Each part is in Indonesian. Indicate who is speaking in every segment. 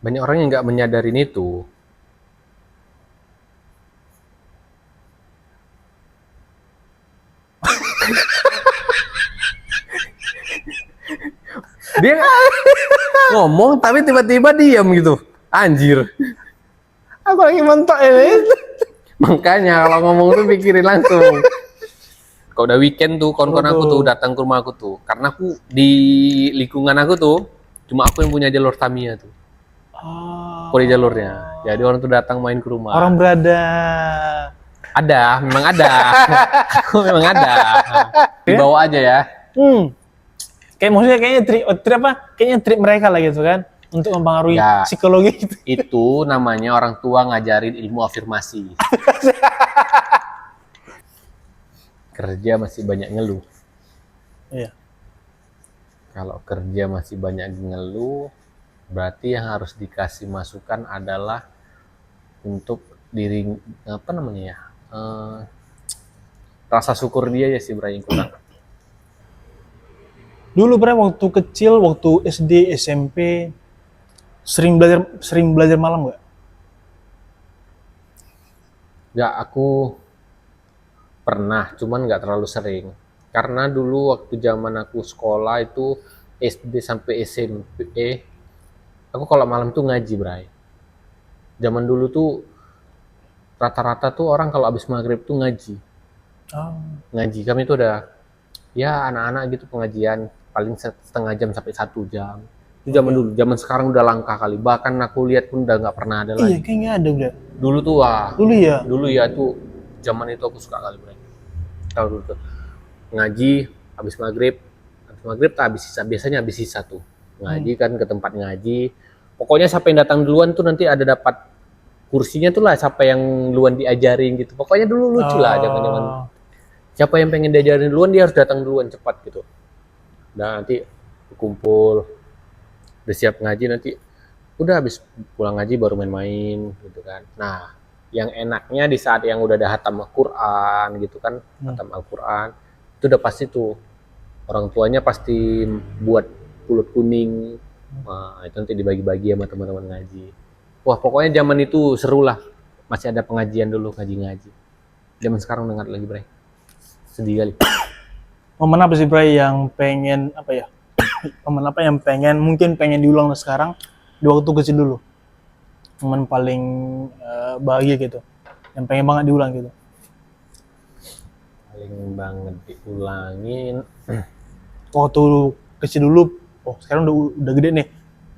Speaker 1: Banyak orang yang nggak menyadarin itu. Dia ngomong tapi tiba-tiba diam gitu. Anjir.
Speaker 2: Aku lagi mentok ini.
Speaker 1: Makanya kalau ngomong tuh pikirin langsung. Kalau udah weekend tuh, kawan-kawan aku tuh datang ke rumah aku tuh. Karena aku di lingkungan aku tuh, cuma aku yang punya jalur Tamiya tuh. Kode jalurnya. Jadi orang tuh datang main ke rumah.
Speaker 2: Orang berada.
Speaker 1: Ada, memang ada. Aku memang ada. Dibawa aja ya.
Speaker 2: Kayak maksudnya kayaknya trik apa? Kayaknya trik mereka lah gitu kan untuk mempengaruhi
Speaker 1: Ya,
Speaker 2: psikologi gitu.
Speaker 1: itu namanya orang tua ngajarin ilmu afirmasi. Kerja masih banyak ngeluh.
Speaker 2: Iya.
Speaker 1: Kalau kerja masih banyak ngeluh, berarti yang harus dikasih masukan adalah untuk diri apa namanya ya? Rasa syukur dia ya sih Bray kurang.
Speaker 2: Dulu Bray waktu kecil, waktu SD, SMP sering belajar malam nggak?
Speaker 1: Ya aku pernah, cuman nggak terlalu sering. Karena dulu waktu zaman aku sekolah itu SD sampai SMP, aku kalau malam tuh ngaji, Bray. Zaman dulu tuh rata-rata tuh orang kalau habis maghrib tuh ngaji. Ngaji kami tuh udah ya anak-anak gitu pengajian paling setengah jam sampai 1 jam. Itu zaman dulu. Zaman sekarang udah langka kali. Bahkan aku lihat pun udah nggak pernah ada lagi.
Speaker 2: Iya, kayaknya ada udah.
Speaker 1: Dulu tuh
Speaker 2: Dulu ya.
Speaker 1: Dulu ya tuh zaman itu aku suka kali, Bray. Tahu dulu tuh ngaji habis maghrib tak habis sisa, biasanya habis sisa tuh ngaji kan ke tempat ngaji, pokoknya siapa yang datang duluan tuh nanti ada dapat kursinya tuh lah, siapa yang duluan diajarin gitu, pokoknya dulu lucu lah zaman siapa yang pengen diajarin duluan dia harus datang duluan cepat gitu. Nah nanti kumpul udah siap ngaji, nanti udah habis pulang ngaji baru main-main gitu kan. Nah yang enaknya di saat yang udah ada hatam Al-Quran gitu kan, hatam Al-Quran itu udah pasti tuh orang tuanya pasti buat pulut kuning. Nah, itu nanti dibagi-bagi sama teman-teman ngaji. Wah pokoknya zaman itu seru lah, masih ada pengajian dulu, ngaji-ngaji. Zaman sekarang udah nggak lagi, Bray. Sedih kali.
Speaker 2: Momen apa sih Bray yang pengen apa ya? Momen apa yang mungkin pengen diulang sekarang di waktu kecil dulu? Momen paling bahagia gitu, yang pengen banget diulang gitu.
Speaker 1: Paling banget diulangin
Speaker 2: waktu kecil dulu, oh sekarang udah gede nih,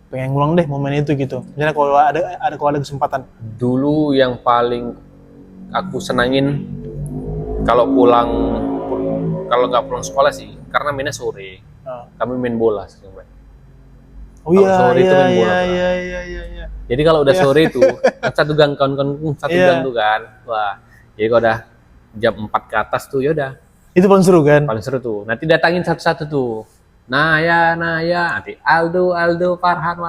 Speaker 2: pengen ngulang deh momen itu gitu. Misalnya kalau ada kesempatan.
Speaker 1: Dulu yang paling aku senangin kalau nggak pulang sekolah sih, karena mainnya sore. Kami main bola sering, Bray.
Speaker 2: Oh iya,
Speaker 1: sore itu main bola.
Speaker 2: Iya.
Speaker 1: Jadi kalau udah sore itu satu gang kawan-kawan gang tuh kan. Wah. Jadi kalau udah jam 4 ke atas tuh ya udah.
Speaker 2: Itu paling seru kan?
Speaker 1: Paling seru tuh. Nanti datangin satu-satu tuh. Naya. Nanti Aldo, Farhan.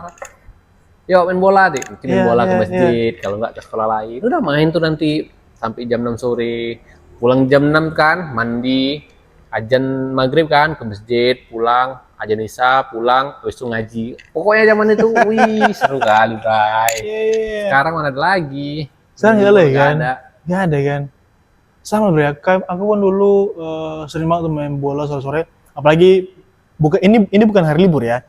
Speaker 1: Yuk main bola, deh. Main bola ke masjid. Kalau nggak ke sekolah lain. Udah main tuh nanti sampai jam 6 sore. Pulang jam 6 kan, mandi. Ajan maghrib kan, ke masjid, pulang. Ajan isya, pulang, habis itu ngaji. Pokoknya zaman itu, wih, seru kali, Bray. Sekarang mana ada lagi.
Speaker 2: Sekarang nggak ada kan? Nggak ada kan? Sama Bray, aku kan dulu sering banget main bola sore-sore. Apalagi ini bukan hari libur ya.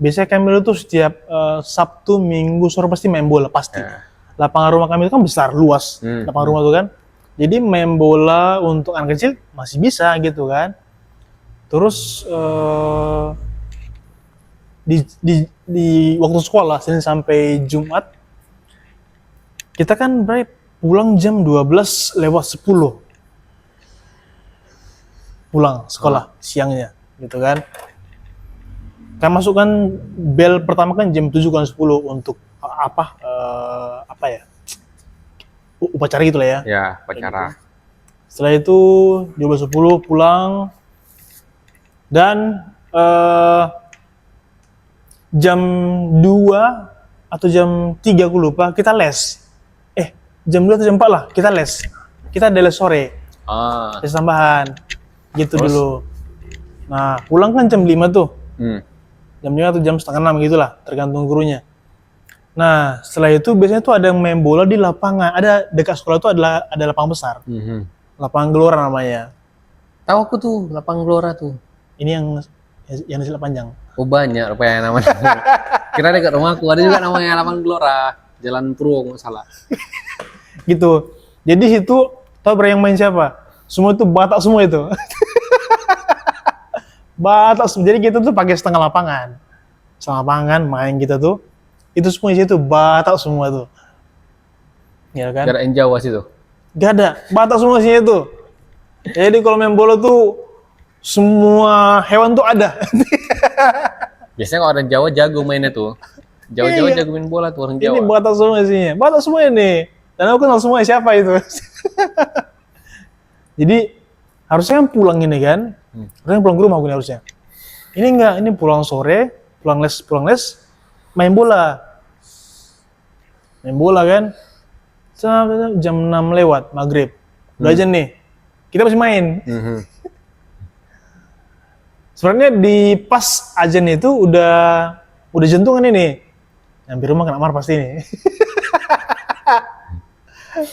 Speaker 2: Biasanya kami dulu tuh setiap Sabtu, Minggu sore pasti main bola pasti. Lapangan rumah kami itu kan besar, luas. Lapangan rumah tuh kan. Jadi main bola untuk anak kecil masih bisa gitu kan. Terus di waktu sekolah Senin sampai Jumat kita kan Bray pulang jam 12:10 pulang sekolah siangnya gitu kan. Kan masuk kan bel pertama kan jam 7:10 untuk apa ya, upacara gitu lah ya.
Speaker 1: Ya, upacara.
Speaker 2: Setelah itu 12:10 pulang, dan jam 2 atau jam 3 aku lupa kita les. Jam 2 atau jam 4 lah kita les. Kita ada les sore. Les tambahan. Gitu. Terus? Dulu. Nah, pulang kan jam 5 tuh. Jam 5 atau jam setengah 6 gitulah, tergantung gurunya. Nah, setelah itu biasanya tuh ada yang main bola di lapangan. Ada dekat sekolah tuh ada lapangan besar. Lapangan Gelora namanya.
Speaker 1: Tahu aku tuh, lapang Gelora tuh.
Speaker 2: Ini yang di panjang.
Speaker 1: Oh banyak rupanya namanya. Kira dekat rumahku ada juga namanya lapang Gelora, Jalan Purwo nggak salah.
Speaker 2: Gitu. Jadi situ tahu yang main siapa? Semua itu Batak semua itu. Batak semua. Jadi kita tuh pakai setengah lapangan. Setengah lapangan main kita tuh. Itu semua di situ Batak semua tuh. Ya kan?
Speaker 1: Gak ada yang Jawa situ.
Speaker 2: Gak ada. Batak semua sini tuh. Jadi kalau main bola tuh semua hewan tuh ada.
Speaker 1: Biasanya kalau orang Jawa jago mainnya tuh. Jawa-Jawa
Speaker 2: Iya.
Speaker 1: jago main bola tuh orang Jawa.
Speaker 2: Ini Batak semua isinya. Batak semua ini. Dan aku kenal semua siapa itu. Jadi harusnya kan pulang ini kan. Harusnya pulang ke rumah aku nih harusnya. Ini enggak, ini pulang sore, pulang les, main bola. Main bola kan. Jam 6 lewat, maghrib. Udah aja nih. Kita masih main. Sebenarnya di pas ajan itu udah jantungan ini. Nyampe rumah kena marah pasti nih.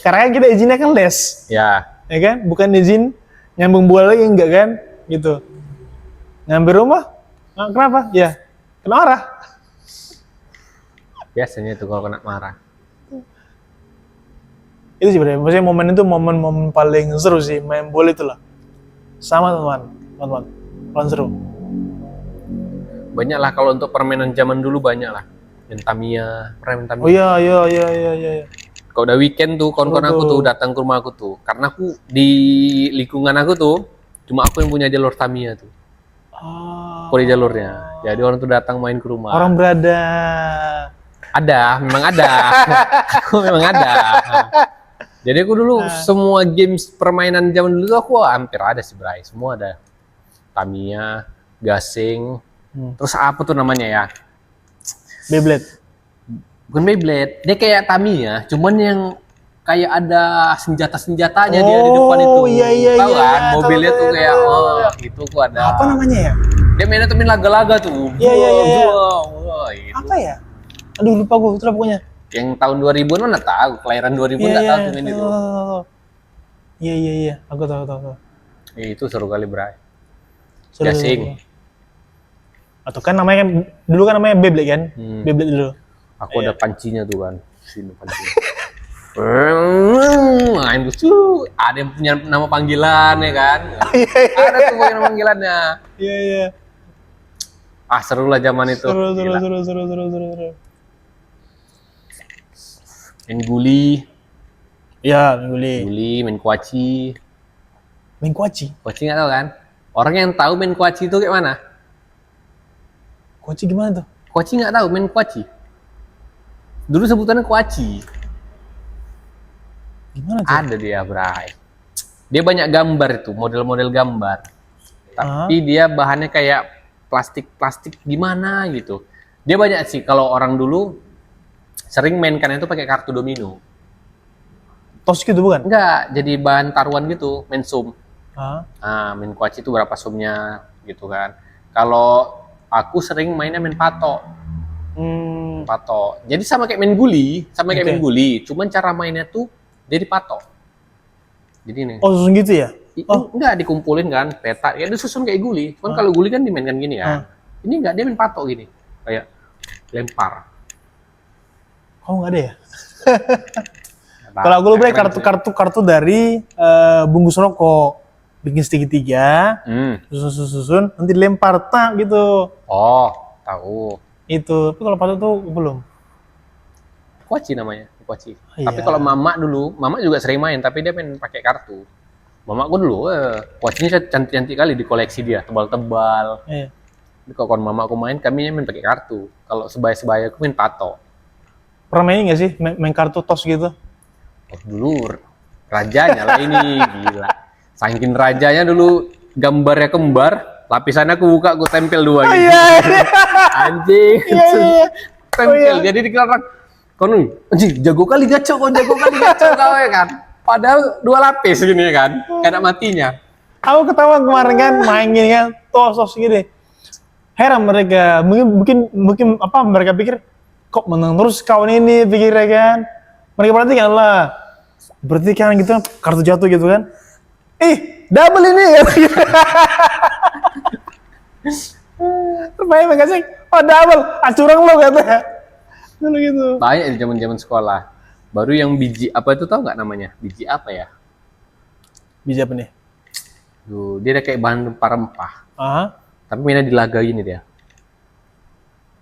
Speaker 2: Karena kan kita izinnya kan les,
Speaker 1: Ya.
Speaker 2: ya kan? Bukan izin nyambung bola lagi enggak kan? Gitu. Nyampe rumah, kenapa? Ya, kena marah.
Speaker 1: Biasanya tuh kalau kena marah.
Speaker 2: Itu sih sebenarnya, maksudnya momen itu momen paling seru sih main bola itulah. Sama teman-teman, paling seru.
Speaker 1: Banyak lah kalau untuk permainan zaman dulu banyak lah. Main Tamiya, pernah main Tamiya.
Speaker 2: Oh iya.
Speaker 1: Kalau udah weekend tuh, kawan-kawan aku tuh datang ke rumah aku tuh. Karena aku di lingkungan aku tuh, cuma aku yang punya jalur Tamiya tuh. Aku di jalurnya. Jadi orang tuh datang main ke rumah.
Speaker 2: Orang berada.
Speaker 1: Ada, memang ada. Aku memang ada. Jadi aku dulu semua games permainan zaman dulu tuh aku hampir ada sih, Bray. Semua ada. Tamiya, gasing, terus apa tuh namanya ya?
Speaker 2: Beyblade.
Speaker 1: Bukan Beyblade, dia kayak Tamiya, cuman yang kayak ada senjata-senjatanya dia di depan itu.
Speaker 2: Oh iya.
Speaker 1: Tahu kan?
Speaker 2: Tahu,
Speaker 1: Mobilnya tuh
Speaker 2: tahu.
Speaker 1: kayak gitu aku ada.
Speaker 2: Apa namanya ya?
Speaker 1: Dia mainnya tuh main laga-laga tuh.
Speaker 2: Iya.
Speaker 1: Wah, gitu.
Speaker 2: Apa ya? Aduh lupa gue, itulah pokoknya.
Speaker 1: Yang tahun 2000-an mana tahu, kelahiran 2000 nggak tahu tuh main itu.
Speaker 2: Iya. Aku tahu.
Speaker 1: Itu seru kali, Bray.
Speaker 2: Seru.
Speaker 1: Gasing.
Speaker 2: Atau kan namanya dulu kan namanya Beyblade kan? Beyblade dulu.
Speaker 1: Aku ada pancinya tuh kan. Sini pancinya. Main lucu. Ada yang punya nama panggilan ya kan? Ada tuh punya nama panggilannya.
Speaker 2: Iya.
Speaker 1: Ah seru lah zaman itu. Gila.
Speaker 2: Seru.
Speaker 1: Main guli,
Speaker 2: Iya, guli.
Speaker 1: main kuaci.
Speaker 2: Main kuaci.
Speaker 1: Kuaci nggak tahu kan? Orang yang tahu main kuaci itu kayak mana?
Speaker 2: Kuaci gimana tuh?
Speaker 1: Kuaci nggak tahu main kuaci. Dulu sebutannya kuaci.
Speaker 2: Gimana tuh?
Speaker 1: Ada dia, Bray. Dia banyak gambar itu, model-model gambar. Tapi dia bahannya kayak plastik gimana gitu. Dia banyak sih kalau orang dulu sering mainkan itu pakai kartu domino.
Speaker 2: Tos gitu bukan?
Speaker 1: Enggak, jadi bahan taruhan gitu, main sum.
Speaker 2: Hah?
Speaker 1: Nah, main kuaci itu berapa sumnya gitu kan. Kalau aku sering mainnya main pato. Pato. Jadi sama kayak main guli, cuman cara mainnya tuh jadi pato. Jadi nih.
Speaker 2: Oh, susun gitu ya?
Speaker 1: Enggak dikumpulin kan, peta. Ya disusun kayak guli. Cuman kalau guli kan dimainkan gini kan. Ini enggak, dia main pato gini. Kayak lempar.
Speaker 2: Oh, enggak ada ya? Kalau aku beli kartu dari bungkus rokok. Bikin segitiga, susun, nanti dilempar, gitu.
Speaker 1: Oh, tahu.
Speaker 2: Itu, tapi kalau pato tuh belum.
Speaker 1: Kuaci namanya, kuaci.
Speaker 2: Iya.
Speaker 1: Tapi kalau mama juga sering main, tapi dia main pakai kartu. Mamaku dulu, kuacinya cantik-cantik kali di koleksi dia, tebal-tebal.
Speaker 2: Iya.
Speaker 1: Tapi kalau mama aku main, kami main pakai kartu. Kalau sebaya-sebaya aku main pato.
Speaker 2: Pernah main nggak sih main kartu tos gitu?
Speaker 1: Oh, dulu rajanya lah ini, gila. Saking rajanya dulu gambarnya kembar, lapisannya aku buka, aku tempel dua gitu. Anjing. Tempel. Jadi dikira orang, konon, anjing jago kali gaco kau ya kan. Padahal 2 lapis gini kan, gak ada matinya.
Speaker 2: Aku ketawa kemarin kan main gini kan, tos gini. Heran mereka, mungkin apa mereka pikir kok menang terus kawan ini pikirnya kan. Mereka perhatikan lah. Berarti kan gitu kartu jatuh gitu kan. Double ini ya. Terbaik makasih. Oh double, curang lo katanya. Dulu gitu.
Speaker 1: Banyak di zaman sekolah. Baru yang biji apa itu tahu nggak namanya? Biji apa ya?
Speaker 2: Biji apa nih?
Speaker 1: Duh, dia ada kayak bahan rempah. Tapi mainnya dilagain dia.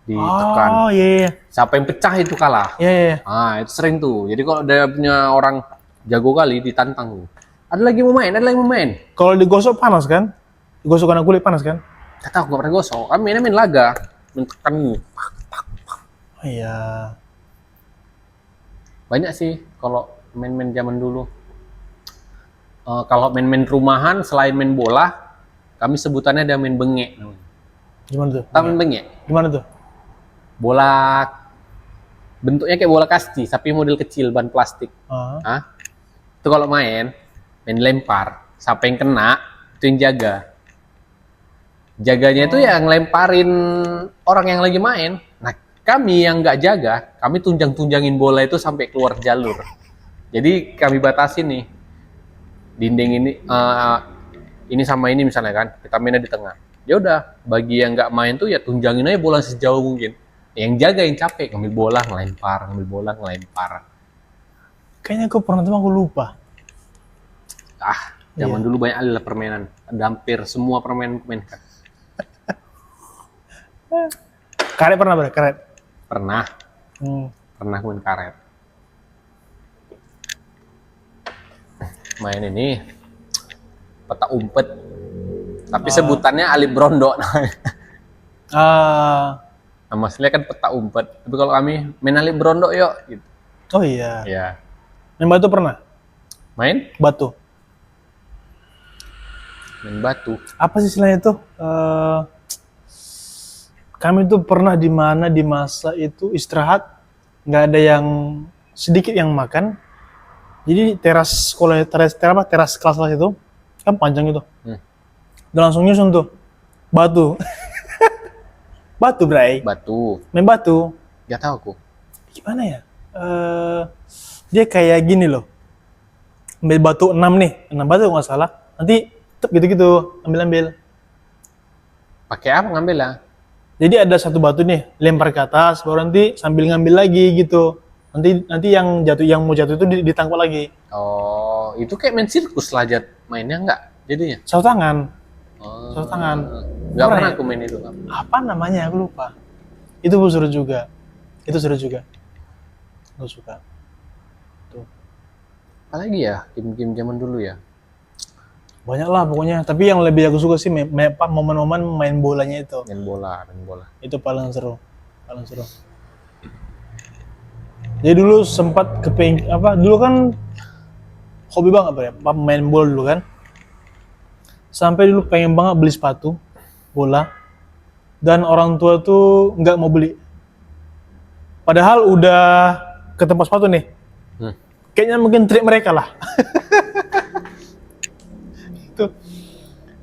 Speaker 1: Ditekan.
Speaker 2: Oh iya.
Speaker 1: Siapa yang pecah itu kalah.
Speaker 2: Iya.
Speaker 1: Itu sering tuh. Jadi kalau dia punya orang jago kali ditantang. Ada lagi mau main.
Speaker 2: Kalau digosok panas kan? Digosok karena kulit panas kan?
Speaker 1: Gak tahu, gak pernah gosok. Kan mainnya main laga. Tekan.
Speaker 2: Oh, iya.
Speaker 1: Banyak sih kalau main-main zaman dulu. Kalau main-main rumahan selain main bola, kami sebutannya ada main bengek.
Speaker 2: Gimana tuh?
Speaker 1: Tahu main bengek?
Speaker 2: Gimana tuh?
Speaker 1: Bola bentuknya kayak bola kasti, tapi model kecil, ban plastik. Itu kalau main lempar. Siapa yang kena, itu yang jaga. Jaganya itu yang lemparin orang yang lagi main. Nah, kami yang nggak jaga, kami tunjang-tunjangin bola itu sampai keluar jalur. Jadi kami batasin nih, dinding ini sama ini misalnya kan, kita mainnya di tengah. Ya udah, bagi yang nggak main tuh ya tunjangin aja bola sejauh mungkin. Yang jaga yang capek, ngambil bola ngelempar.
Speaker 2: Kayaknya aku pernah tuh, aku lupa.
Speaker 1: Zaman dulu banyak lah permainan. Ada hampir semua permainan mainkan.
Speaker 2: Karet pernah ber? Karet?
Speaker 1: Pernah main karet. Main ini peta umpet. Tapi sebutannya Ali Brondo. Nama aslinya kan peta umpet. Tapi kalau kami main Ali Brondo yuk. Gitu.
Speaker 2: Oh iya.
Speaker 1: Ya.
Speaker 2: Main batu pernah?
Speaker 1: Main?
Speaker 2: Batu.
Speaker 1: Main batu.
Speaker 2: Apa sih istilahnya itu? Kami tuh pernah di mana di masa itu istirahat, nggak ada yang sedikit yang makan. Jadi teras sekolah, teras kelas itu kan panjang itu. Dan langsung nyusun tuh batu. Batu, Bray.
Speaker 1: Batu.
Speaker 2: Main batu.
Speaker 1: Gak tahu aku.
Speaker 2: Gimana ya? Dia kayak gini loh. Ambil batu 6 nih, 6 batu nggak salah. Nanti gitu-gitu, ambil.
Speaker 1: Pakai apa ngambil lah?
Speaker 2: Jadi ada satu batu nih, lempar ke atas, baru nanti sambil ngambil lagi gitu. Nanti yang mau jatuh itu ditangkap lagi.
Speaker 1: Oh, itu kayak main sirkus lah mainnya nggak? Jadinya?
Speaker 2: Saut tangan. Saut tangan.
Speaker 1: Nggak pernah aku main itu.
Speaker 2: Apa namanya? Aku lupa. Itu seru juga. Aku suka. Tuh.
Speaker 1: Apalagi ya game-game zaman dulu ya?
Speaker 2: Banyak lah pokoknya. Tapi yang lebih aku suka sih momen-momen main bolanya itu.
Speaker 1: Main bola.
Speaker 2: Itu paling seru. Jadi dulu sempat dulu kan hobi banget main bola dulu kan. Sampai dulu pengen banget beli sepatu bola. Dan orang tua tuh nggak mau beli. Padahal udah ke tempat sepatu nih. Kayaknya mungkin trik mereka lah. Gitu.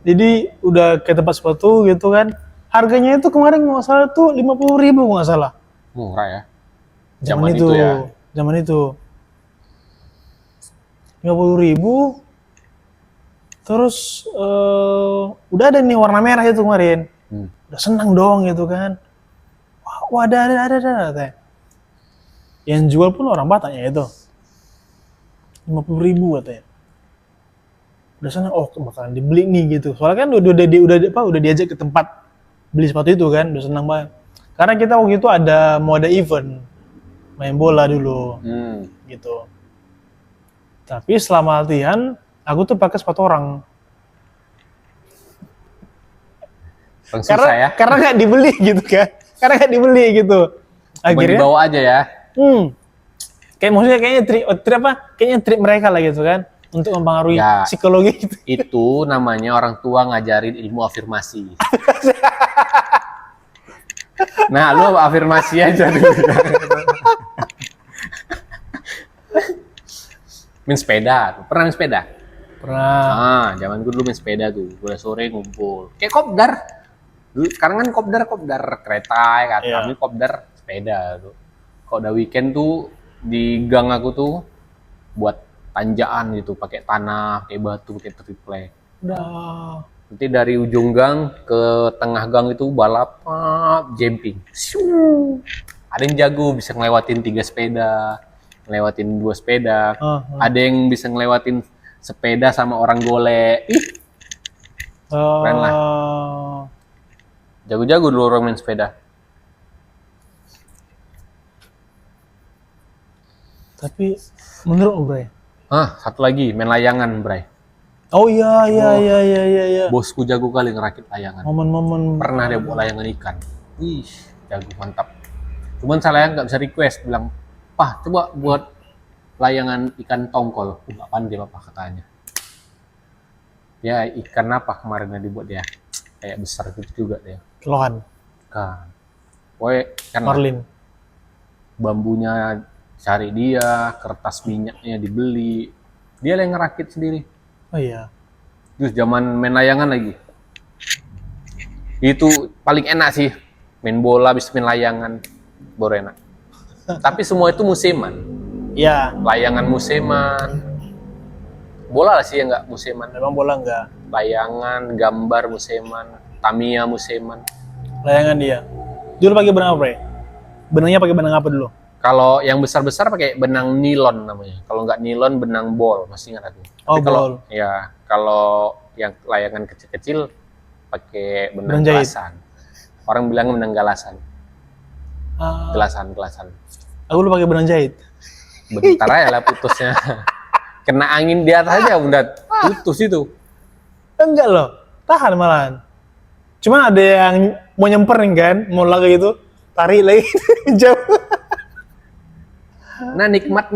Speaker 2: Jadi udah ke tempat sepatu gitu kan. Harganya itu kemarin nggak salah tuh 50.000 nggak salah.
Speaker 1: Murah ya?
Speaker 2: Zaman itu ya? Zaman itu. 50.000. Terus udah ada nih warna merah itu kemarin. Udah senang dong gitu kan. Wah ada. Yang jual pun orang Bataknya itu. 50.000 katanya. Udah senang, bakalan dibeli nih gitu. Soalnya kan udah diajak ke tempat beli sepatu itu kan, udah senang banget. Karena kita waktu itu mau ada event main bola dulu, gitu. Tapi selama latihan, aku tuh pakai sepatu orang. Karena nggak dibeli gitu kan. Akhirnya
Speaker 1: dibawa aja ya.
Speaker 2: Kayak maksudnya kayaknya trik mereka lah gitu kan. Untuk mempengaruhi psikologi gitu.
Speaker 1: Itu namanya orang tua ngajarin ilmu afirmasi. Nah, lu afirmasi aja dulu. Main sepeda, pernah main sepeda?
Speaker 2: Pernah.
Speaker 1: Zaman dulu main sepeda tuh, udah sore ngumpul. Kayak kopdar. Dulu sekarang kan kopdar kereta ya kan. Kami kopdar sepeda tuh. Kalau udah weekend tuh di gang aku tuh buat tanjakan gitu, pakai tanah, pakai batu, pakai triplek.
Speaker 2: Udah.
Speaker 1: Nanti dari ujung gang ke tengah gang itu balap, jumping. Siu. Ada yang jago bisa ngelewatin 3 sepeda, ngelewatin 2 sepeda. Ada yang bisa ngelewatin sepeda sama orang golek. Ih, keren lah. Jago-jago dulu orang main sepeda.
Speaker 2: Tapi menurut Bray.
Speaker 1: Satu lagi, main layangan, Bray.
Speaker 2: Oh iya.
Speaker 1: Bosku jago kali ngerakit layangan.
Speaker 2: Momen-momen.
Speaker 1: Pernah dia buat layangan ikan. Wih, jago, mantap. Cuman saya nggak bisa request, bilang, "Pah, coba buat layangan ikan tongkol." Nggak pandai Bapak katanya. Ya, ikan apa kemarin yang dibuat dia? Kayak besar gitu juga dia.
Speaker 2: Kelohan.
Speaker 1: Kan. Woy, kan
Speaker 2: Marlin.
Speaker 1: bambunya cari dia, kertas minyaknya dibeli. Dia yang ngerakit sendiri.
Speaker 2: Oh iya.
Speaker 1: Terus zaman main layangan lagi. Itu paling enak sih. Main bola habis main layangan. Baru enak. Tapi semua itu musiman.
Speaker 2: Iya.
Speaker 1: Layangan musiman. Bola lah sih yang nggak musiman.
Speaker 2: Memang bola enggak.
Speaker 1: Layangan, gambar musiman. Tamiya musiman.
Speaker 2: Layangan dia. Dulu pakai benang apa, Bray? Benangnya pakai benang apa dulu?
Speaker 1: Kalau yang besar-besar pakai benang nilon namanya. Kalau nggak nilon, benang bol. Masih ingat aku.
Speaker 2: Oh,
Speaker 1: Tapi kalau
Speaker 2: bol.
Speaker 1: ya kalau yang layangan kecil-kecil pakai benang
Speaker 2: Benang jahit.
Speaker 1: gelasan. Orang bilang benang galasan.
Speaker 2: Ah,
Speaker 1: Gelasan.
Speaker 2: aku dulu pakai benang jahit.
Speaker 1: Bentar aja lah putusnya. Kena angin di atas aja udah putus itu.
Speaker 2: Enggak loh. Tahan malahan. Cuman ada yang mau nyemperin kan, mau lagi gitu, tarik lagi jauh.
Speaker 1: Nah, nikmat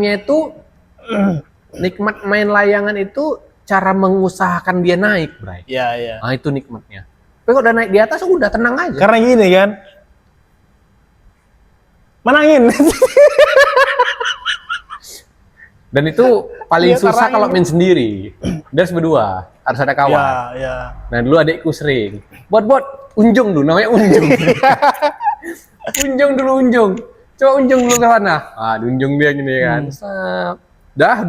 Speaker 1: main layangan itu cara mengusahakan dia naik, Bray.
Speaker 2: Iya.
Speaker 1: Nah, itu nikmatnya. Tapi kalau udah naik di atas udah tenang aja.
Speaker 2: Karena gini kan, manangin.
Speaker 1: Dan itu paling
Speaker 2: Iya,
Speaker 1: susah
Speaker 2: karena
Speaker 1: kalau
Speaker 2: ini-
Speaker 1: main sendiri. Dia harus berdua, harus ada kawan.
Speaker 2: Iya.
Speaker 1: Nah, dulu adikku sering. Buat unjung dulu, namanya unjung. unjung. Coba unjung dulu ke sana. Diunjung dia gini kan. Sap. Dah.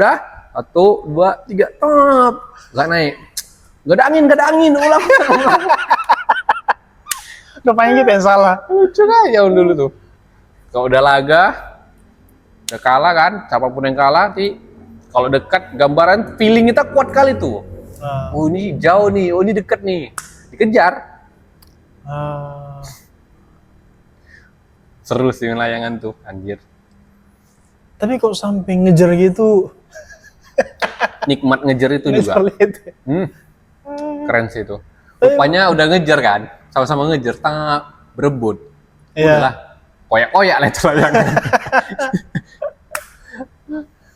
Speaker 1: 1, 2, 3, top. Gak naik. Gak ada angin. Ulang.
Speaker 2: Rupanya kita yang salah.
Speaker 1: Lucu aja dulu tuh. Kalau udah laga, udah kalah kan, siapapun yang kalah, kalau dekat gambaran feeling kita kuat kali tuh. Oh ini jauh nih, oh ini deket nih, dikejar. Seru sih layangan tuh, anjir.
Speaker 2: Tapi kok sampai ngejar gitu,
Speaker 1: Nikmat ngejar itu juga.
Speaker 2: lihat.
Speaker 1: Keren sih itu. Rupanya udah ngejar kan, sama-sama ngejar, berebut.
Speaker 2: Iya.
Speaker 1: Udahlah, koyak-koyak lah itu layangan.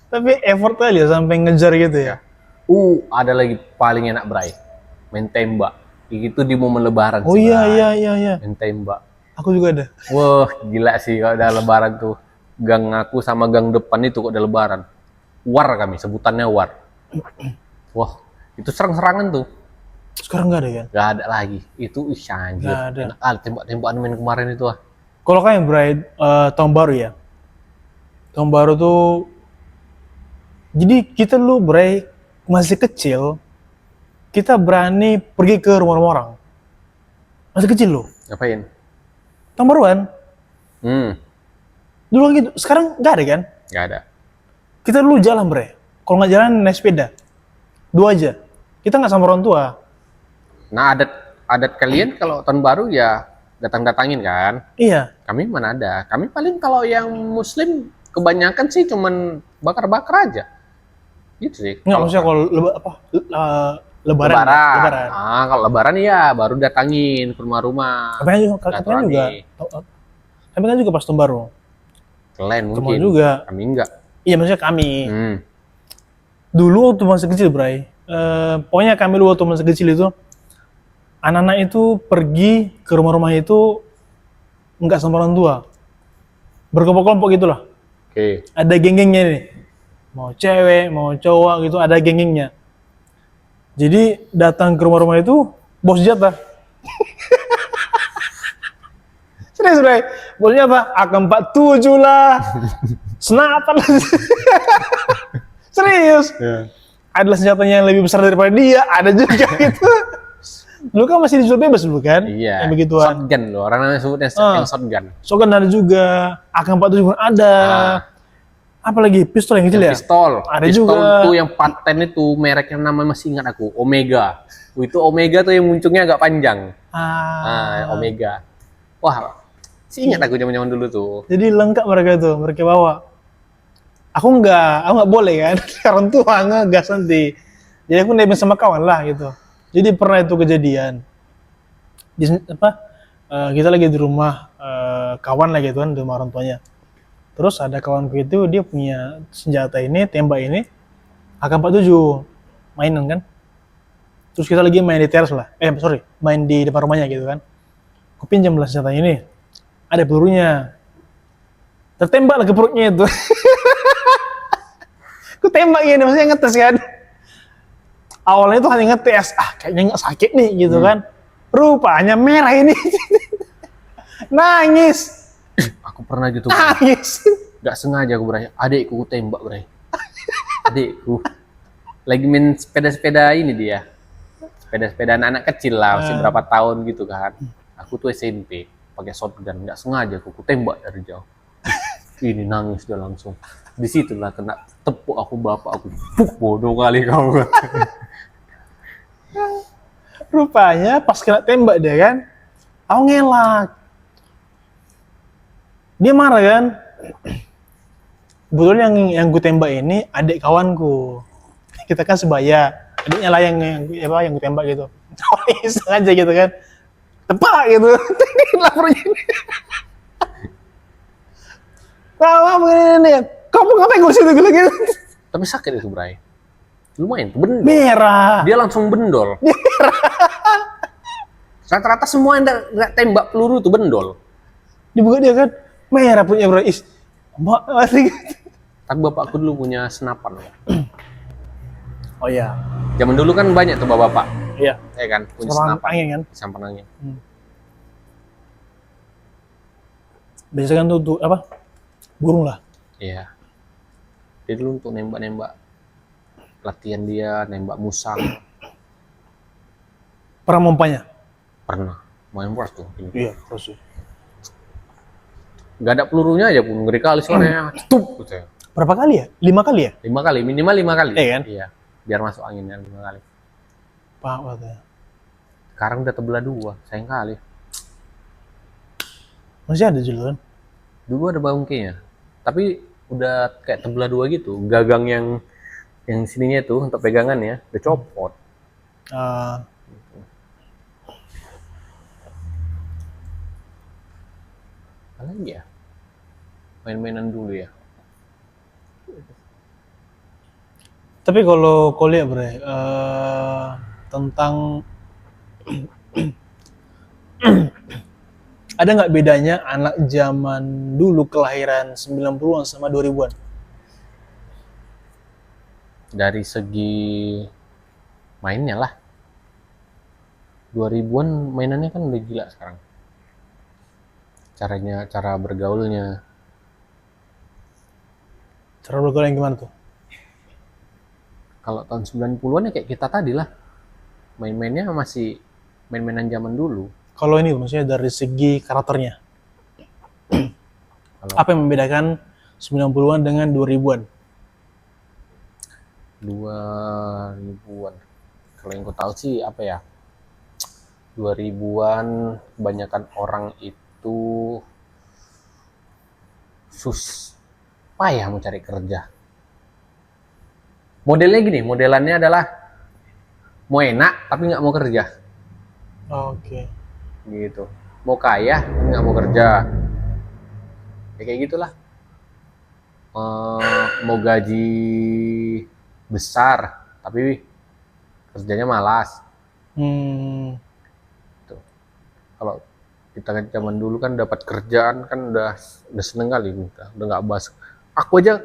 Speaker 2: Tapi effort kali ya sampai ngejar gitu ya.
Speaker 1: Ada lagi paling enak, Bray. Main tembak. Itu di momen lebaran.
Speaker 2: Oh
Speaker 1: sih,
Speaker 2: iya.
Speaker 1: Bray. Main tembak.
Speaker 2: Aku juga ada.
Speaker 1: Wah, gila sih kalau udah lebaran tuh. Gang aku sama gang depan itu kok udah lebaran. War kami, sebutannya war. Wah, itu serang-serangan tuh.
Speaker 2: Sekarang nggak ada kan?
Speaker 1: Gak ada lagi. Itu anjir.
Speaker 2: Nggak ada.
Speaker 1: Enak kali tembak-tembakan main kemarin itu ah.
Speaker 2: Kalau kayak Bray, tahun baru ya. Tahun baru tuh, jadi kita lu Bray masih kecil, kita berani pergi ke rumah orang. Masih kecil loh.
Speaker 1: Ngapain?
Speaker 2: Tahun baruan. Dulu kan gitu. Sekarang nggak ada kan?
Speaker 1: Gak ada.
Speaker 2: Kita dulu jalan Bray. Kalau nggak jalan naik sepeda. 2 aja. Kita nggak sama orang tua.
Speaker 1: Nah, adat kalian kalau tahun baru ya datang-datangin kan?
Speaker 2: Iya.
Speaker 1: Kami mana ada. Kami paling kalau yang muslim kebanyakan sih cuman bakar-bakar aja. Gitu sih.
Speaker 2: Nggak maksudnya kalau lebaran.
Speaker 1: Lebaran. Kalau lebaran ya baru datangin ke rumah-rumah.
Speaker 2: Tapi kan juga, tapi kan juga pas tahun baru.
Speaker 1: Kalian
Speaker 2: Teman
Speaker 1: mungkin.
Speaker 2: juga.
Speaker 1: Kami enggak.
Speaker 2: Iya maksudnya kami.
Speaker 1: Dulu
Speaker 2: Dulu waktu masih kecil Bray, pokoknya kami dulu waktu masih kecil itu, anak-anak itu pergi ke rumah-rumah itu nggak sama orang tua. Berkelompok-kelompok gitulah.
Speaker 1: Oke.
Speaker 2: Ada geng-gengnya nih. Mau cewek, mau cowok gitu, ada geng-gengnya. Jadi datang ke rumah-rumah itu, bawa senjata. Serius Bray, Bosnya apa? AK-47 lah. Senapan. Serius. Adalah senjatanya yang lebih besar daripada dia, ada juga gitu. Dulu kan masih dijual bebas dulu kan?
Speaker 1: Iya.
Speaker 2: Yang begituan.
Speaker 1: Shotgun loh, orang namanya sebutnya yang shotgun.
Speaker 2: Shotgun ada juga, AK-47 pun ada. Apalagi pistol yang kecil ya?
Speaker 1: Pistol.
Speaker 2: Ada
Speaker 1: pistol
Speaker 2: juga.
Speaker 1: tuh yang paten itu merek yang namanya masih ingat aku, Omega. Itu Omega tuh yang muncungnya agak panjang. Omega. Wah, sih ingat aku zaman-zaman dulu tuh.
Speaker 2: Jadi lengkap mereka bawa. Aku nggak boleh kan, orang tua ngegas nanti. Jadi aku nebeng sama kawan lah gitu. Jadi pernah itu kejadian. Kita lagi di rumah kawan lah gitu kan, di rumah orang tuanya. Terus ada kawanku itu dia punya senjata ini, tembak ini, AK-47 mainan kan. Terus kita lagi main di teras lah, main di depan rumahnya gitu kan. Aku pinjam lah senjata ini, ada pelurunya, tertembak lah ke perutnya itu. Aku tembak gini, maksudnya ngetes kan. Awalnya itu hanya ngetes, kayaknya nggak sakit nih gitu kan. Rupanya merah ini. Nangis.
Speaker 1: Aku pernah gitu.
Speaker 2: Nangis.
Speaker 1: Gak sengaja aku Bray. Adikku tembak Bray. Adikku. Lagi main sepeda-sepeda ini dia. Sepeda-sepeda anak kecil lah, masih berapa tahun gitu kan. Aku tuh SMP, pakai shotgun. Gak sengaja aku tembak dari jauh. Ini nangis dia langsung. Disitulah kena tepuk aku bapak aku. Bodoh kali kau.
Speaker 2: Rupanya pas kena tembak dia kan, aku ngelak. Dia marah kan. Kebetulan yang gue tembak ini adik kawanku. Kita kan sebaya. Adiknya lah yang gue tembak gitu. Iseng aja gitu kan. Tepak gitu. Lapornya. Begini. Kamu ngapain gue situ gitu?
Speaker 1: Tapi sakit itu Bray. Lumayan tuh, bendol.
Speaker 2: Merah.
Speaker 1: Dia langsung bendol. Rata-rata semua yang nggak tembak peluru tuh bendol.
Speaker 2: Dibuka dia kan merah punya bro.
Speaker 1: Tapi bapakku dulu punya senapan.
Speaker 2: Oh iya.
Speaker 1: Zaman dulu kan banyak tuh bapak-bapak.
Speaker 2: Iya.
Speaker 1: Ya kan, punya
Speaker 2: Senapan
Speaker 1: senapan.
Speaker 2: angin kan.
Speaker 1: Senapan angin.
Speaker 2: Biasanya kan tuh apa? Burung lah.
Speaker 1: Iya. Dia dulu untuk nembak-nembak. Latihan dia, nembak musang.
Speaker 2: Pernah mompanya?
Speaker 1: Pernah. Main keras tuh.
Speaker 2: Iya, terus sih.
Speaker 1: Gak ada pelurunya aja pun. Ngeri kali suaranya. Tup! Gitu ya.
Speaker 2: Berapa kali ya? 5 kali ya?
Speaker 1: 5 kali. Minimal 5 kali.
Speaker 2: Iya kan?
Speaker 1: Iya. Biar masuk anginnya 5 kali.
Speaker 2: Pak, katanya.
Speaker 1: Sekarang udah terbelah 2. Sayang kali.
Speaker 2: Masih ada dulu kan?
Speaker 1: Dulu ada bangkainya. Tapi udah kayak terbelah 2 gitu. Gagang yang sininya tuh untuk pegangannya udah copot. Apa lagi ya? Main-mainan dulu ya.
Speaker 2: Tapi kalau lihat bre, tentang ada nggak bedanya anak zaman dulu kelahiran 90-an sama 2000-an?
Speaker 1: Dari segi mainnya lah. 2000-an mainannya kan udah gila sekarang. Cara bergaulnya.
Speaker 2: Cara bergaul yang gimana tuh?
Speaker 1: Kalau tahun 90-an ya kayak kita tadi lah. Main-mainnya masih main-mainan zaman dulu.
Speaker 2: Kalau ini maksudnya dari segi karakternya. Apa yang membedakan 90-an dengan 2000-an?
Speaker 1: 2000-an. Kalau yang ku tahu sih apa ya? 2000-an kebanyakan orang itu payah mau cari kerja. Modelnya gini, modelannya adalah mau enak tapi nggak mau kerja.
Speaker 2: Oke.
Speaker 1: Gitu. Mau kaya tapi nggak mau kerja. Ya kayak gitulah. Mau gaji besar tapi kerjanya malas. Tuh. Kalau kita kan zaman dulu kan dapat kerjaan kan udah seneng kali, udah nggak bahas. Aku aja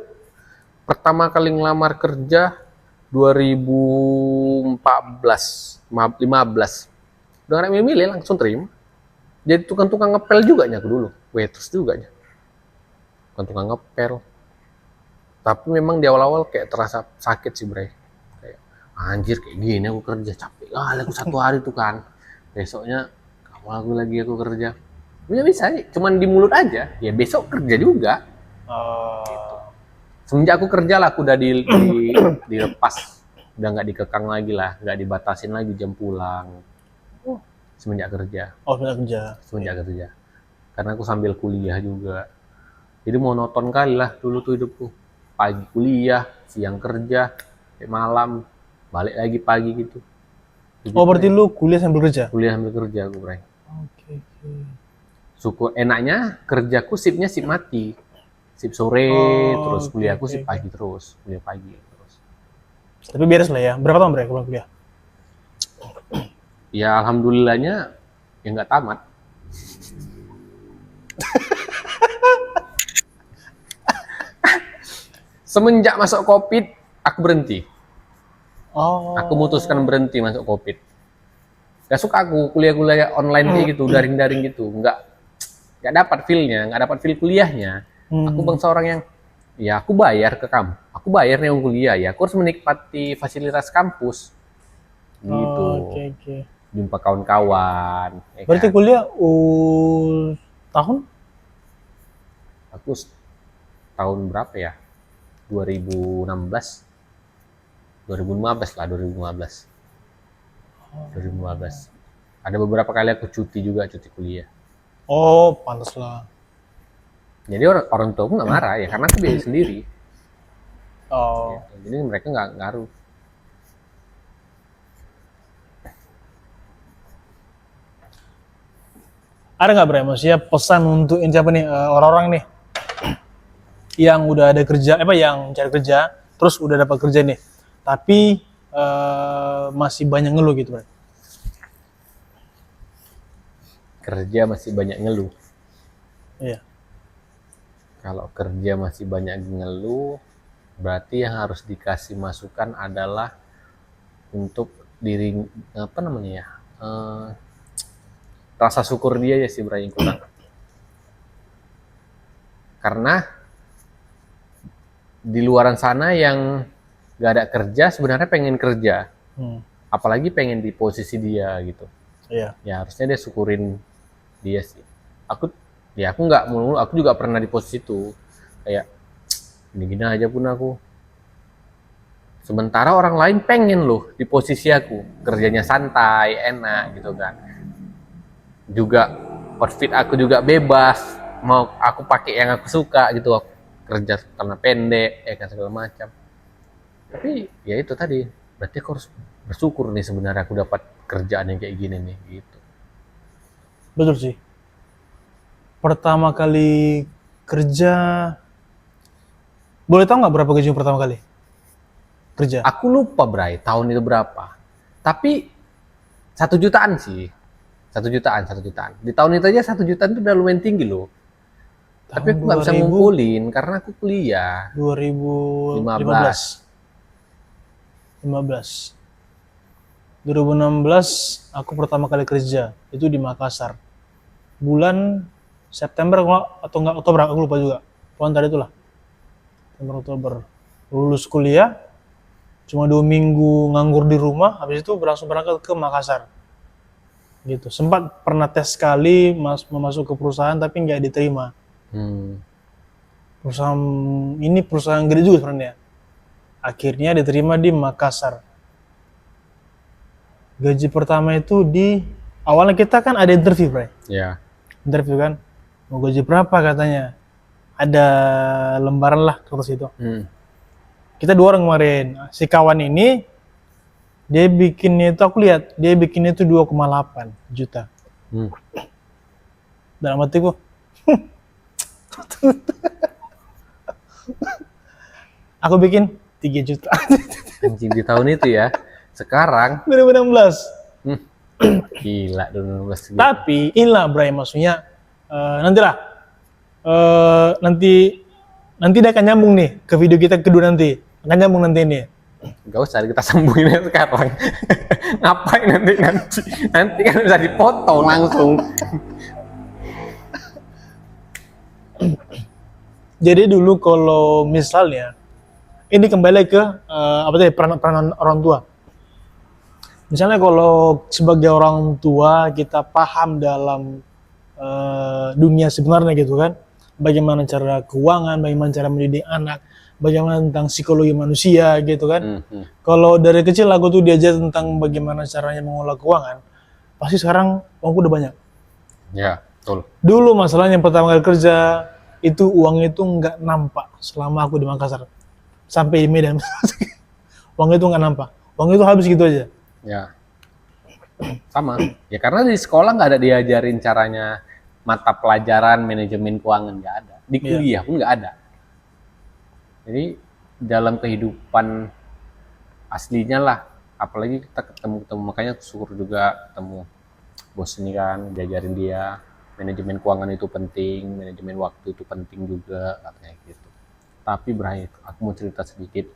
Speaker 1: pertama kali ngelamar kerja 2014, 15. Udah nggak milih langsung terima. Jadi tukang-tukang ngepel juga nya aku dulu. waitress juga aja, bukan tukang ngepel. Tapi memang di awal-awal kayak terasa sakit sih Bray, kayak anjir kayak gini aku kerja capek kali aku 1 hari tuh kan, besoknya kamu lagi aku kerja bisa cuman di mulut aja ya, besok kerja juga. Semenjak aku kerja lah, aku udah dilepas, udah nggak dikekang lagi lah, nggak dibatasin lagi jam pulang. Semenjak kerja. Semenjak kerja. Karena aku sambil kuliah juga. Jadi monoton kali lah dulu tuh hidupku. Pagi kuliah, siang kerja, malam, balik lagi pagi gitu.
Speaker 2: Oh berarti lu kuliah sambil kerja?
Speaker 1: Kuliah sambil kerja aku, Bray.
Speaker 2: Oke.
Speaker 1: Syukur enaknya kerjaku sipnya sip mati. Sip sore, terus kuliahku sip pagi terus. Kuliah pagi terus.
Speaker 2: Tapi beres lah ya. Berapa tahun Bray kuliah?
Speaker 1: Ya alhamdulillahnya ya nggak tamat. Semenjak masuk COVID, aku berhenti. Aku memutuskan berhenti masuk COVID. Gak suka aku kuliah-kuliah online kayak gitu, daring-daring gitu. Nggak dapat feel-nya, nggak dapat feel kuliahnya. Aku bangsa orang yang, ya aku bayar ke kamu. Aku bayar nih kuliah, ya aku harus menikmati fasilitas kampus. Gitu. Jumpa kawan-kawan.
Speaker 2: Berarti kan? Kuliah tahun?
Speaker 1: Aku tahun berapa ya? 2016 lah, 2015. Ada beberapa kali aku cuti kuliah.
Speaker 2: Oh, pantas lah.
Speaker 1: Jadi orang tua aku nggak marah ya, karena aku biaya sendiri.
Speaker 2: Oh.
Speaker 1: Gitu. Jadi mereka nggak ngaruh.
Speaker 2: Ada nggak Bray, maksudnya pesan untuk siapa nih, orang-orang nih yang udah ada kerja, yang cari kerja, terus udah dapat kerja nih, tapi masih banyak ngeluh gitu Bray?
Speaker 1: Kerja masih banyak ngeluh.
Speaker 2: Iya.
Speaker 1: Kalau kerja masih banyak ngeluh, berarti yang harus dikasih masukan adalah untuk diri, rasa syukur dia ya sih Bray, kurang. Karena di luaran sana yang gak ada kerja sebenarnya pengen kerja, apalagi pengen di posisi dia gitu.
Speaker 2: Iya.
Speaker 1: Ya harusnya dia syukurin dia sih. Aku nggak mulu, aku juga pernah di posisi itu, kayak gini-gini aja pun aku. Sementara orang lain pengen loh di posisi aku, kerjanya santai, enak gitu kan. Juga outfit aku juga bebas, mau aku pakai yang aku suka gitu, aku kerja karena pendek, kan segala macam. Tapi ya itu tadi, berarti aku harus bersyukur nih sebenarnya aku dapat kerjaan yang kayak gini nih gitu.
Speaker 2: Betul sih. Pertama kali kerja, boleh tahu nggak berapa gaji pertama kali kerja?
Speaker 1: Aku lupa Bray, tahun itu berapa. Tapi 1 jutaan sih. 1 jutaan. Di tahun itu aja 1 jutaan itu udah lumayan tinggi loh. Tapi aku nggak bisa ngumpulin karena aku kuliah.
Speaker 2: 2015. 2016 aku pertama kali kerja itu di Makassar. Bulan September atau enggak Oktober, aku lupa juga. Pokoknya tadi itulah. September Oktober. Lulus kuliah, cuma 2 minggu nganggur di rumah, habis itu langsung berangkat ke Makassar. Gitu. Sempat pernah tes sekali masuk ke perusahaan tapi nggak diterima. Perusahaan gede juga sebenarnya. Akhirnya diterima di Makassar. Gaji pertama itu awalnya kita kan ada interview, Bray.
Speaker 1: Iya.
Speaker 2: Interview kan, mau gaji berapa katanya. Ada lembaran lah kertas itu. Kita 2 orang kemarin. Si kawan ini, dia bikinnya itu, aku lihat, dia bikinnya itu 2,8 juta. Dalam hatiku, aku bikin 3 juta.
Speaker 1: Anjing di tahun itu ya. Sekarang
Speaker 2: 2016.
Speaker 1: Gila 2016 gitu.
Speaker 2: Tapi inilah Bray, maksudnya nanti dia akan nyambung nih ke video kita kedua nanti. Akan nyambung nanti nih.
Speaker 1: Gak usah kita sambungin sekarang. Ngapain nanti kan bisa dipotong langsung.
Speaker 2: Jadi dulu kalau misalnya ini kembali ke apa tadi peran orang tua. Misalnya kalau sebagai orang tua kita paham dalam dunia sebenarnya gitu kan, bagaimana cara keuangan, bagaimana cara mendidik anak, bagaimana tentang psikologi manusia gitu kan. Kalau dari kecil aku tuh diajar tentang bagaimana caranya mengolah keuangan, pasti sekarang uangku udah banyak.
Speaker 1: Ya, betul.
Speaker 2: Dulu masalahnya yang pertama kali kerja itu uang itu nggak nampak selama aku di Makassar sampai di Medan. Uang itu nggak nampak, uang itu habis gitu aja.
Speaker 1: Ya, sama. Ya karena di sekolah nggak ada diajarin caranya mata pelajaran manajemen keuangan, nggak ada. Di kuliah pun nggak ada. Jadi dalam kehidupan aslinya lah, apalagi kita ketemu, makanya syukur juga ketemu bos ini kan, diajarin dia manajemen keuangan itu penting, manajemen waktu itu penting juga, katanya gitu. Tapi berakhir, aku mau cerita sedikit.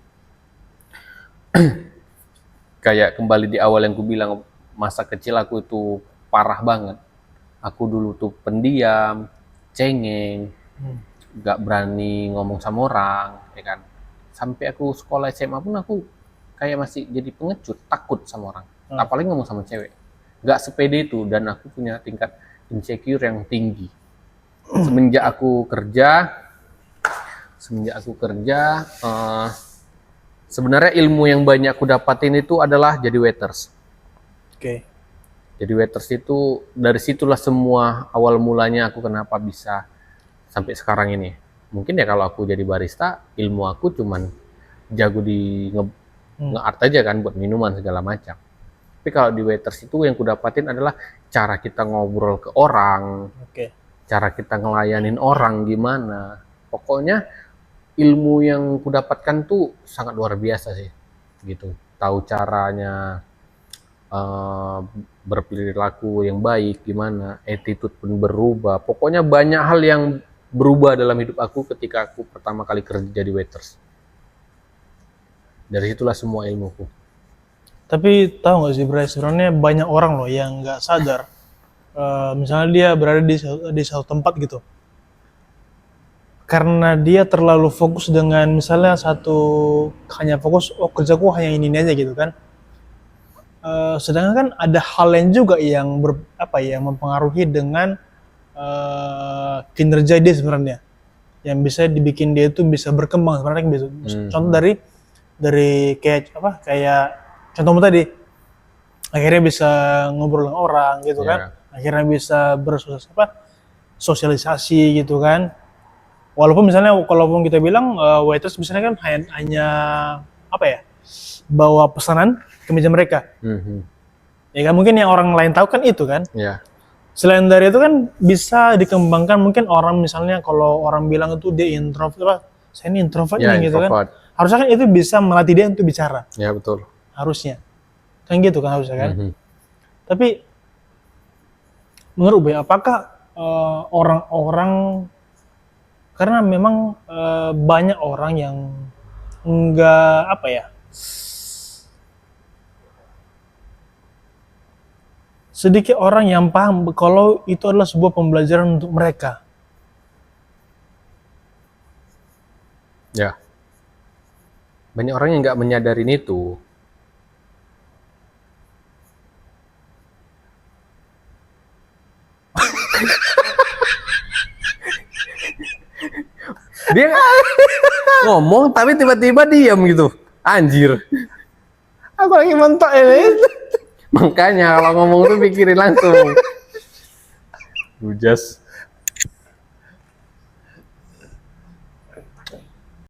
Speaker 1: Kayak kembali di awal yang ku bilang, masa kecil aku itu parah banget. Aku dulu tuh pendiam, cengeng, gak berani ngomong sama orang, ya kan. Sampai aku sekolah SMA pun aku kayak masih jadi pengecut, takut sama orang. Apalagi ngomong sama cewek. Gak sepede itu, dan aku punya tingkat insecure yang tinggi. Semenjak aku kerja, sebenarnya ilmu yang banyak aku dapatin itu adalah jadi waiters.
Speaker 2: Oke.
Speaker 1: Jadi waiters itu, dari situlah semua awal mulanya aku kenapa bisa sampai sekarang ini. Mungkin ya kalau aku jadi barista, ilmu aku cuman jago di nge-art aja kan, buat minuman segala macam. Tapi kalau di waiters itu yang ku dapatin adalah cara kita ngobrol ke orang, cara kita ngelayanin orang gimana. Pokoknya ilmu yang ku dapatkan tuh sangat luar biasa sih, gitu. Tahu caranya berperilaku yang baik gimana, attitude pun berubah. Pokoknya banyak hal yang berubah dalam hidup aku ketika aku pertama kali kerja jadi waiters. Dari situlah semua ilmuku.
Speaker 2: Tapi tahu nggak sih Bray, sebenarnya banyak orang loh yang nggak sadar, misalnya dia berada di satu tempat gitu, karena dia terlalu fokus dengan misalnya hanya fokus, oh kerjaku hanya ini aja gitu kan. Sedangkan kan ada hal lain juga yang mempengaruhi dengan kinerja dia sebenarnya, yang bisa dibikin dia itu bisa berkembang sebenarnya. Contoh dari kayak contohmu tadi, akhirnya bisa ngobrol dengan orang gitu kan, akhirnya bisa sosialisasi gitu kan. Walaupun misalnya kalaupun kita bilang waiters misalnya kan hanya bawa pesanan ke meja mereka. Ya kan, mungkin yang orang lain tahu kan itu kan. Selain dari itu kan bisa dikembangkan, mungkin orang misalnya kalau orang bilang itu dia introvert, saya ini introvert gitu kan. Harusnya kan itu bisa melatih dia untuk bicara.
Speaker 1: Ya betul.
Speaker 2: Harusnya. Kan gitu kan harusnya kan. Tapi menurut gue apakah orang-orang, karena memang banyak orang yang enggak sedikit orang yang paham kalau itu adalah sebuah pembelajaran untuk mereka.
Speaker 1: Ya. Banyak orang yang nggak menyadarin itu. Dia ngomong tapi tiba-tiba diam gitu. Anjir.
Speaker 2: Aku lagi mentok ini.
Speaker 1: Makanya kalau ngomong tuh pikirin langsung. Bujas.